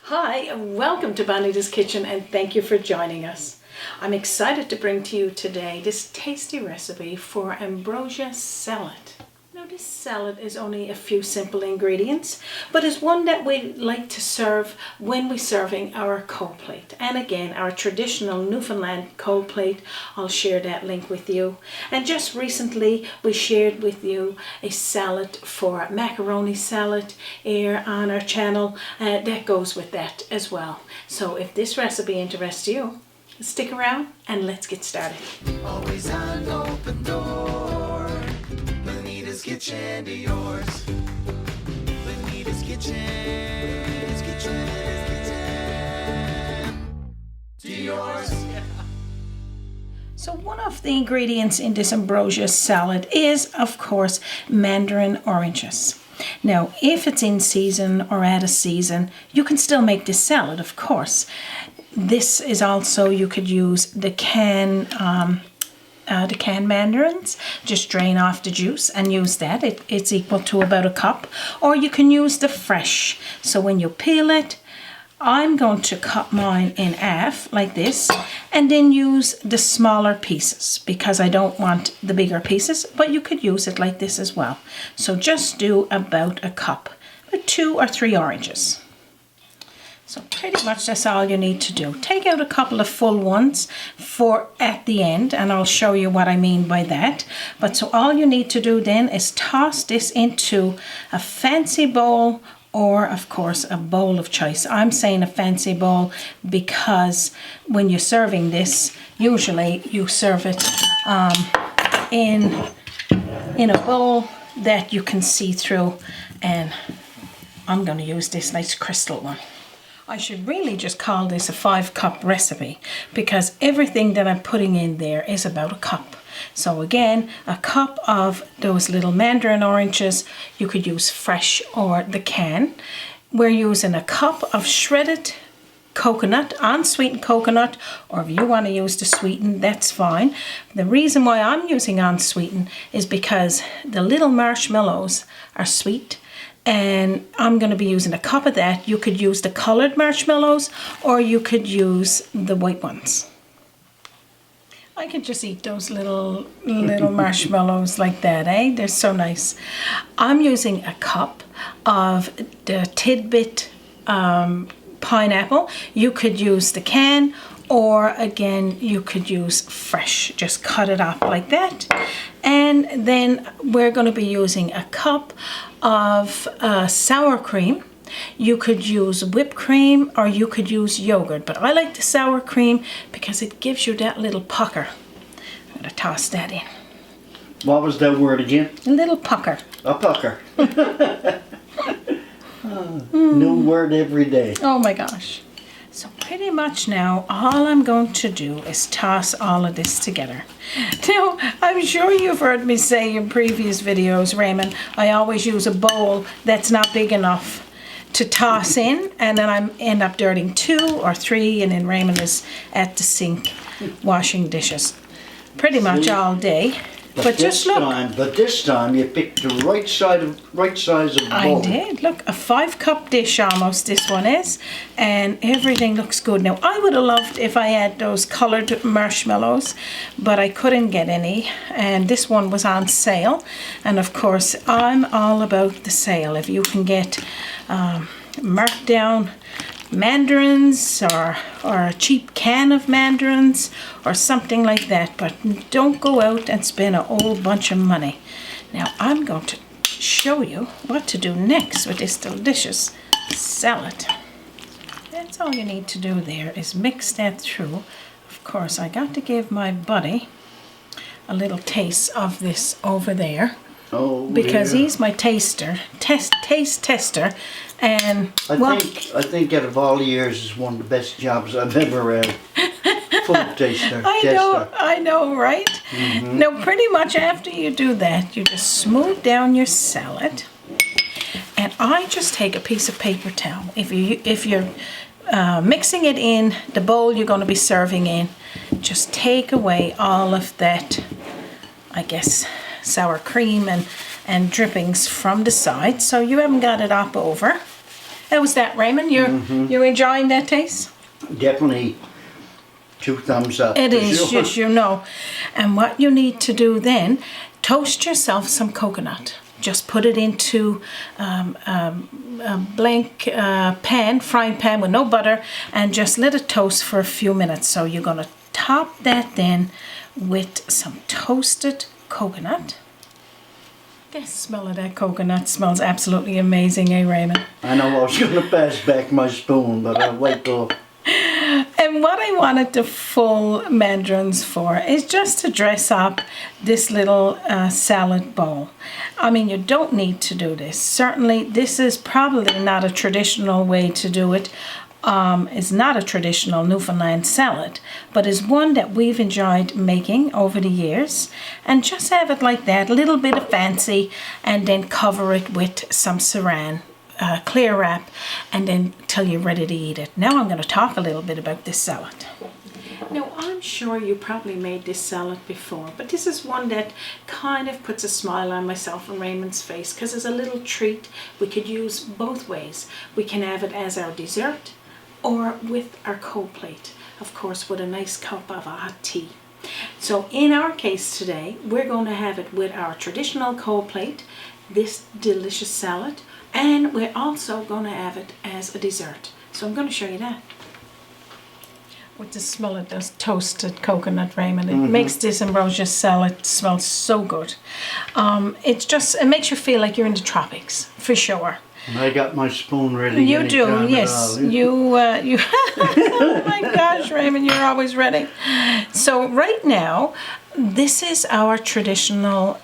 Hi and welcome to Bonita's Kitchen, and thank you for joining us. I'm excited to bring to you today this tasty recipe for ambrosia salad. Now this salad is only a few simple ingredients, but is one that we like to serve when we're serving our cold plate. And again, our traditional Newfoundland cold plate, I'll share that link with you. And just recently we shared with you a salad for macaroni salad here on our channel that goes with that as well. So if this recipe interests you, stick around and let's get started. Always an open door. Bonita's kitchen to yours. Bonita's kitchen. Bonita's kitchen. To yours. So one of the ingredients in this ambrosia salad is, of course, mandarin oranges. Now, if it's in season or out of season, you can still make this salad, of course. This is also, you could use the canned mandarins. Just drain off the juice and use that. It's equal to about a cup. Or you can use the fresh. So when you peel it, I'm going to cut mine in half like this and then use the smaller pieces because I don't want the bigger pieces, but you could use it like this as well. So just do about a cup, with 2 or 3 oranges. So pretty much that's all you need to do. Take out a couple of full ones for at the end, and I'll show you what I mean by that. But so all you need to do then is toss this into a fancy bowl, or of course a bowl of choice. I'm saying a fancy bowl because when you're serving this, usually you serve it in a bowl that you can see through, and I'm going to use this nice crystal one. I should really just call this a 5-cup recipe because everything that I'm putting in there is about a cup. So again, a cup of those little mandarin oranges. You could use fresh or the can. We're using a cup of shredded coconut, unsweetened coconut, or if you want to use the sweetened, that's fine. The reason why I'm using unsweetened is because the little marshmallows are sweet. And I'm going to be using a cup of that. You could use the colored marshmallows or you could use the white ones. I could just eat those little marshmallows like that, eh? They're so nice. I'm using a cup of the tidbit pineapple. You could use the can, or again, you could use fresh. Just cut it up like that. And then we're going to be using a cup of sour cream. You could use whipped cream or you could use yogurt, but I like the sour cream because it gives you that little pucker. I'm going to toss that in. What was that word again? A little pucker. A pucker. New word every day. Oh my gosh. So pretty much now, all I'm going to do is toss all of this together. Now, I'm sure you've heard me say in previous videos, Raymond, I always use a bowl that's not big enough to toss in, and then I end up dirtying 2 or 3, and then Raymond is at the sink washing dishes pretty much all day. But just look. This time you picked the right size of bowl. I did. Look, a 5-cup dish almost this one is, and everything looks good. Now, I would have loved if I had those colored marshmallows, but I couldn't get any, and this one was on sale. And of course, I'm all about the sale. If you can get marked down mandarins or a cheap can of mandarins or something like that, but don't go out and spend a whole bunch of money. Now I'm going to show you what to do next with this delicious salad. That's all you need to do there is mix that through. Of course, I got to give my buddy a little taste of this over there. Oh, because yeah. He's my taste tester, and I think out of all years is one of the best jobs I've ever had. Food taster. I know, right? Mm-hmm. Now, pretty much after you do that, you just smooth down your salad, and I just take a piece of paper towel. If you're mixing it in the bowl you're going to be serving in, just take away all of that, I guess, sour cream and drippings from the side, so you haven't got it up over. How was that, Raymond? You're enjoying that taste? Definitely 2 thumbs up. It for is, sure. just you know. And what you need to do then, toast yourself some coconut. Just put it into a blank pan, frying pan with no butter, and just let it toast for a few minutes. So you're going to top that then with some toasted coconut. The smell of that coconut smells absolutely amazing, eh, Raymond? I know I was going to pass back my spoon, but I'll wait till... And what I wanted the full mandarins for is just to dress up this little salad bowl. I mean, you don't need to do this. Certainly, this is probably not a traditional way to do it. It's not a traditional Newfoundland salad, but is one that we've enjoyed making over the years. And just have it like that, a little bit of fancy, and then cover it with some saran. Clear wrap, and then till you're ready to eat it. Now I'm going to talk a little bit about this salad. Now I'm sure you probably made this salad before, but this is one that kind of puts a smile on myself and Raymond's face because it's a little treat we could use both ways. We can have it as our dessert or with our cold plate, of course with a nice cup of hot tea. So in our case today, we're going to have it with our traditional cold plate, this delicious salad, and we're also going to have it as a dessert. So I'm going to show you that. With the smell of this toasted coconut, Raymond, it makes this ambrosia salad smell so good. It makes you feel like you're in the tropics, for sure. And I got my spoon ready. You do, yes. You. Oh my gosh, Raymond, you're always ready. So right now, this is our traditional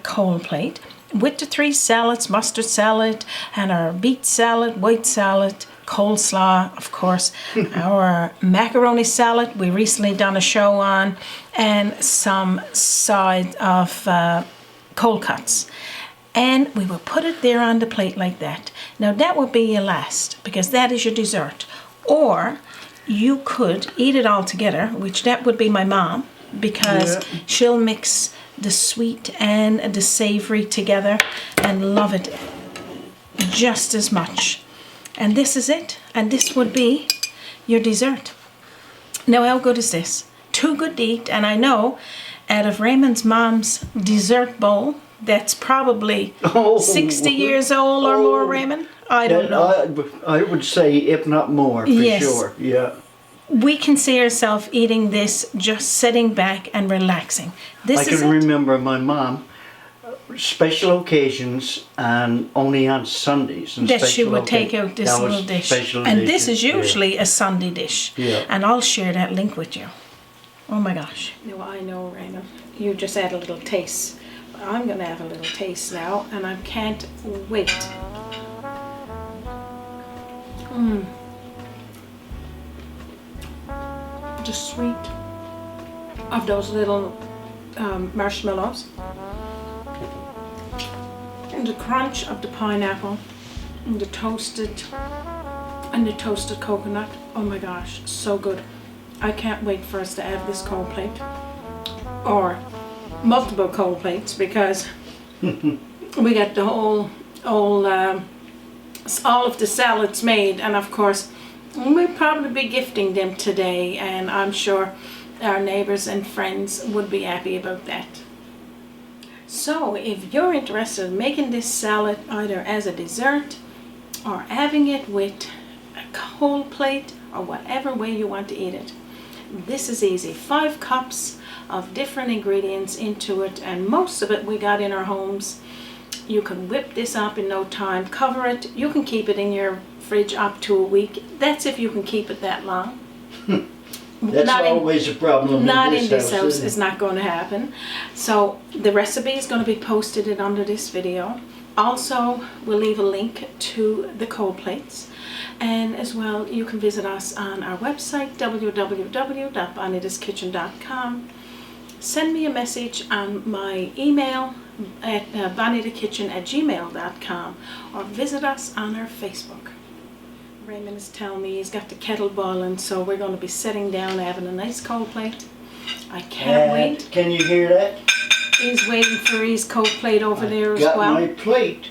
cold plate with the 3 salads: mustard salad and our beet salad, white salad, coleslaw, of course, our macaroni salad we recently done a show on, and some side of cold cuts. And we will put it there on the plate like that. Now that would be your last, because that is your dessert. Or you could eat it all together, which that would be my mom, because she'll mix the sweet and the savory together and love it just as much. And this is it. And this would be your dessert. Now how good is this? Too good to eat. And I know out of Raymond's mom's dessert bowl, that's probably 60 years old or more, Raymond. I don't know. I would say if not more, for sure. Yeah. We can see ourselves eating this, just sitting back and relaxing. I can remember my mom, special occasions and only on Sundays. And that she would take out this little dish. And this is usually a Sunday dish. Yeah. And I'll share that link with you. Oh my gosh. No, I know, Raymond. You just add a little taste. I'm going to have a little taste now, and I can't wait. The sweet of those little marshmallows, and the crunch of the pineapple, and the toasted coconut. Oh my gosh, so good. I can't wait for us to have this cold plate, or multiple cold plates, because we got the all of the salads made, and of course we'll probably be gifting them today, and I'm sure our neighbors and friends would be happy about that. So if you're interested in making this salad either as a dessert or having it with a cold plate or whatever way you want to eat it, this is easy. 5 cups of different ingredients into it, and most of it we got in our homes. You can whip this up in no time, cover it. You can keep it in your fridge up to a week. That's if you can keep it that long. That's always a problem. Not in this house. It's not going to happen. So the recipe is going to be posted under this video. Also, we'll leave a link to the cold plates. And as well, you can visit us on our website, www.bonitaskitchen.com. Send me a message on my email at bonitakitchen@gmail.com, or visit us on our Facebook. Raymond is telling me he's got the kettle boiling, so we're going to be sitting down having a nice cold plate. I can't wait. Can you hear that? He's waiting for his cold plate over there as well. Got my plate.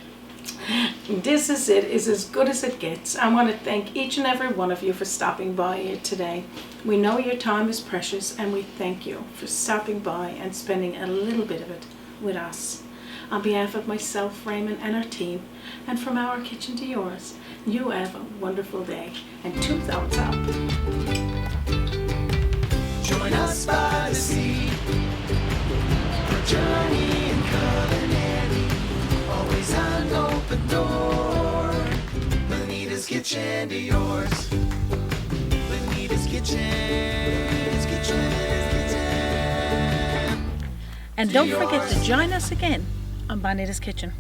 This is it. It's as good as it gets. I want to thank each and every one of you for stopping by here today. We know your time is precious, and we thank you for stopping by and spending a little bit of it with us. On behalf of myself, Raymond, and our team, and from our kitchen to yours, you have a wonderful day, and 2 thumbs up. Join us by the sea for a journey in culinary. Always an open door. Bonita's kitchen to yours. Bonita's kitchen. And don't forget to join us again on Bonita's Kitchen.